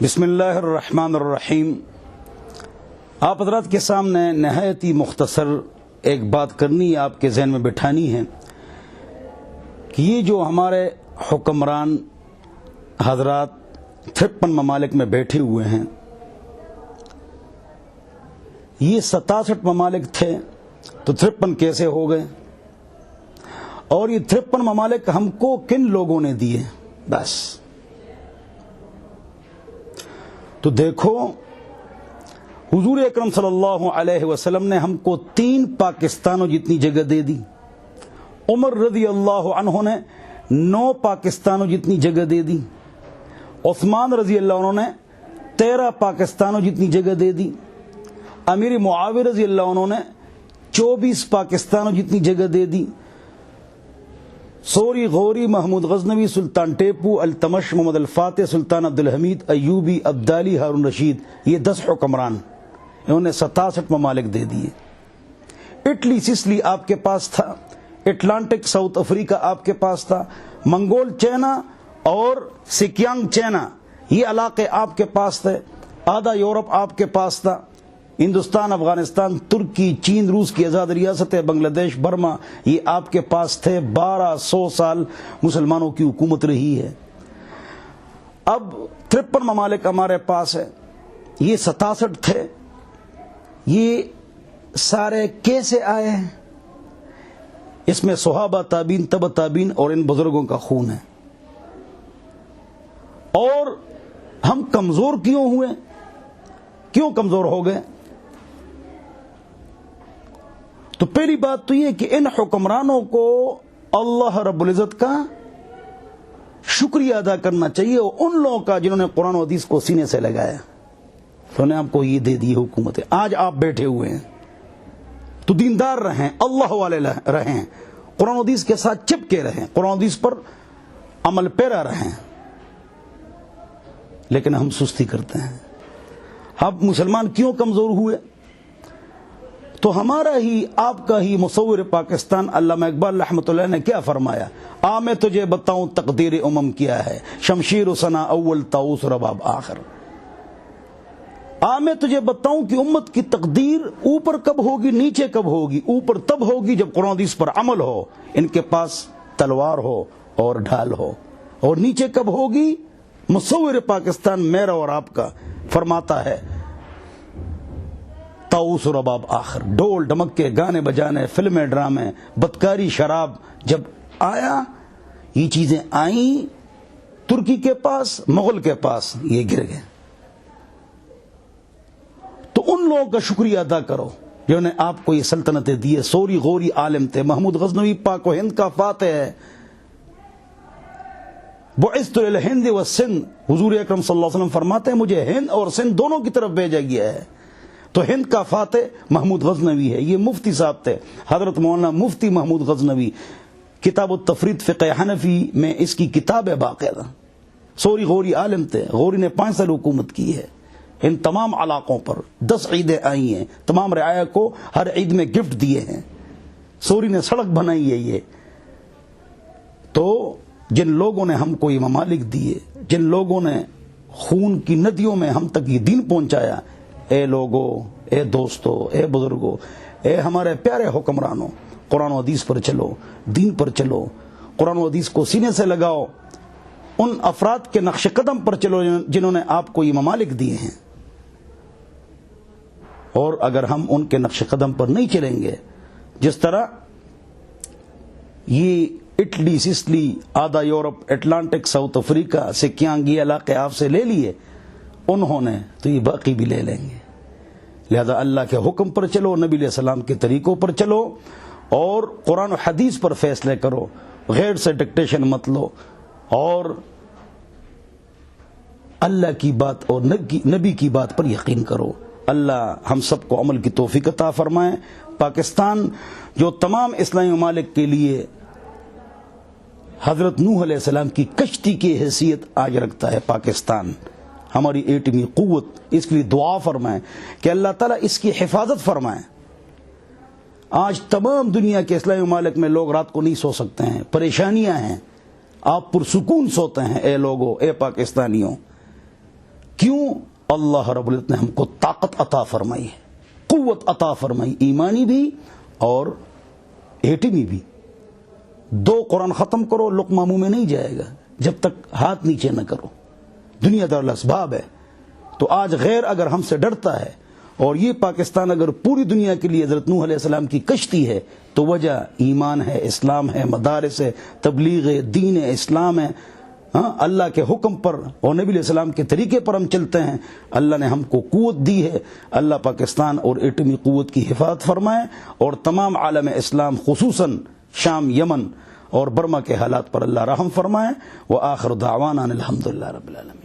بسم اللہ الرحمن الرحیم۔ آپ حضرات کے سامنے نہایت ہی مختصر ایک بات کرنی ہے، آپ کے ذہن میں بٹھانی ہے کہ یہ جو ہمارے حکمران حضرات 53 ممالک میں بیٹھے ہوئے ہیں، یہ 67 ممالک تھے تو 53 کیسے ہو گئے؟ اور یہ 53 ممالک ہم کو کن لوگوں نے دیے؟ بس تو دیکھو، حضور اکرم صلی اللہ علیہ وسلم نے ہم کو 3 پاکستانوں جتنی جگہ دے دی، عمر رضی اللہ عنہ نے 9 پاکستانوں جتنی جگہ دے دی، عثمان رضی اللہ عنہ نے 13 پاکستانوں جتنی جگہ دے دی، امیر معاویہ رضی اللہ عنہ نے 24 پاکستانوں جتنی جگہ دے دی، سوری غوری محمود غزنوی سلطان ٹیپو التمش محمد الفاتح سلطان عبدالحمید ایوبی عبدالی ہارون رشید، یہ 10 حکمران، انہوں نے 67 ممالک دے دیے۔ اٹلی سسلی آپ کے پاس تھا، اٹلانٹک ساؤتھ افریقہ آپ کے پاس تھا، منگول چائنا اور سکیانگ چائنا یہ علاقے آپ کے پاس تھے، آدھا یورپ آپ کے پاس تھا، ہندوستان، افغانستان، ترکی، چین، روس کی آزاد ریاستیں، بنگلہ دیش، برما، یہ آپ کے پاس تھے۔ 1200 سال مسلمانوں کی حکومت رہی ہے۔ اب 53 ممالک ہمارے پاس ہے، یہ 67 تھے، یہ سارے کیسے آئے ہیں؟ اس میں صحابہ، تابعین، تبع تابعین اور ان بزرگوں کا خون ہے۔ اور ہم کمزور کیوں ہوئے؟ کیوں کمزور ہو گئے؟ تو پہلی بات تو یہ کہ ان حکمرانوں کو اللہ رب العزت کا شکریہ ادا کرنا چاہیے، اور ان لوگوں کا جنہوں نے قرآن و حدیث کو سینے سے لگایا، تو نے آپ کو یہ دے دی حکومت۔ آج آپ بیٹھے ہوئے ہیں تو دیندار رہیں، اللہ والے رہیں، قرآن و حدیث کے ساتھ چپکے رہیں، قرآن و حدیث پر عمل پیرا رہیں، لیکن ہم سستی کرتے ہیں۔ اب مسلمان کیوں کمزور ہوئے؟ تو ہمارا ہی، آپ کا ہی مصور پاکستان علامہ اقبال رحمۃ اللہ نے کیا فرمایا؟ میں تجھے بتاؤں تقدیر امم کیا ہے، شمشیر ثنا اول طاؤس رباب آخر۔ میں تجھے بتاؤں کہ امت کی تقدیر اوپر کب ہوگی، نیچے کب ہوگی؟ اوپر تب ہوگی جب قرآن حدیث پر عمل ہو، ان کے پاس تلوار ہو اور ڈھال ہو۔ اور نیچے کب ہوگی؟ مصور پاکستان میرا اور آپ کا فرماتا ہے طاؤس رباب آخر، ڈول ڈمک کے گانے بجانے، فلمیں، ڈرامے، بدکاری، شراب جب آیا، یہ چیزیں آئیں ترکی کے پاس، مغل کے پاس، یہ گر گئے۔ تو ان لوگوں کا شکریہ ادا کرو جنہوں نے آپ کو یہ سلطنتیں دی۔ سوری غوری عالم تھے، محمود غزنوی پاک و ہند کا فاتح ہے، بعثت الی الہند والسندھ، حضور اکرم صلی اللہ علیہ وسلم فرماتے ہیں مجھے ہند اور سندھ دونوں کی طرف بھیجا گیا ہے۔ تو ہند کا فاتح محمود غزنوی ہے، یہ مفتی صاحب تھے، حضرت مولانا مفتی محمود غزنوی، کتاب التفرید فقہ حنفی میں اس کی کتاب ہے باقاعدہ۔ سوری غوری عالم تھے، غوری نے 5 سال حکومت کی ہے ان تمام علاقوں پر، 10 عیدیں آئی ہیں، تمام رعایا کو ہر عید میں گفٹ دیے ہیں، سوری نے سڑک بنائی ہے۔ یہ تو جن لوگوں نے ہم کو یہ ممالک دیے، جن لوگوں نے خون کی ندیوں میں ہم تک یہ دین پہنچایا، اے لوگو، اے دوستو، اے بزرگو، اے ہمارے پیارے حکمرانوں، قرآن و حدیث پر چلو، دین پر چلو، قرآن و حدیث کو سینے سے لگاؤ، ان افراد کے نقش قدم پر چلو جنہوں نے آپ کو یہ ممالک دیے ہیں۔ اور اگر ہم ان کے نقش قدم پر نہیں چلیں گے، جس طرح یہ اٹلی، سسلی، آدھا یورپ، اٹلانٹک، ساؤتھ افریقہ، سکیانگ، یہ علاقے آپ سے لے لیے انہوں نے، تو یہ باقی بھی لے لیں گے۔ لہذا اللہ کے حکم پر چلو، نبی علیہ السلام کے طریقوں پر چلو، اور قرآن و حدیث پر فیصلے کرو، غیر سے ڈکٹیشن مت لو، اور اللہ کی بات اور نبی کی بات پر یقین کرو۔ اللہ ہم سب کو عمل کی توفیق عطا فرمائے۔ پاکستان جو تمام اسلامی ممالک کے لیے حضرت نوح علیہ السلام کی کشتی کی حیثیت آج رکھتا ہے، پاکستان ہماری ایٹمی قوت، اس کے لیے دعا فرمائیں کہ اللہ تعالیٰ اس کی حفاظت فرمائے۔ آج تمام دنیا کے اسلامی ممالک میں لوگ رات کو نہیں سو سکتے ہیں، پریشانیاں ہیں، آپ پرسکون سوتے ہیں۔ اے لوگو، اے پاکستانیوں، کیوں؟ اللہ رب العزت نے ہم کو طاقت عطا فرمائی ہے، قوت عطا فرمائی، ایمانی بھی اور ایٹمی بھی۔ 2 قرآن ختم کرو، لقمہ منہ میں نہیں جائے گا جب تک ہاتھ نیچے نہ کرو۔ دنیا دار الاسباب ہے۔ تو آج غیر اگر ہم سے ڈرتا ہے، اور یہ پاکستان اگر پوری دنیا کے لیے حضرت نوح علیہ السلام کی کشتی ہے، تو وجہ ایمان ہے، اسلام ہے، مدارس ہے، تبلیغ ہے، دین ہے، اسلام ہے، اللہ کے حکم پر اور نبی علیہ السلام کے طریقے پر ہم چلتے ہیں۔ اللہ نے ہم کو قوت دی ہے۔ اللہ پاکستان اور ایٹمی قوت کی حفاظت فرمائے، اور تمام عالم اسلام خصوصاً شام، یمن اور برما کے حالات پر اللہ رحم فرمائے۔ وآخر دعوانا الحمدللہ رب العالمین۔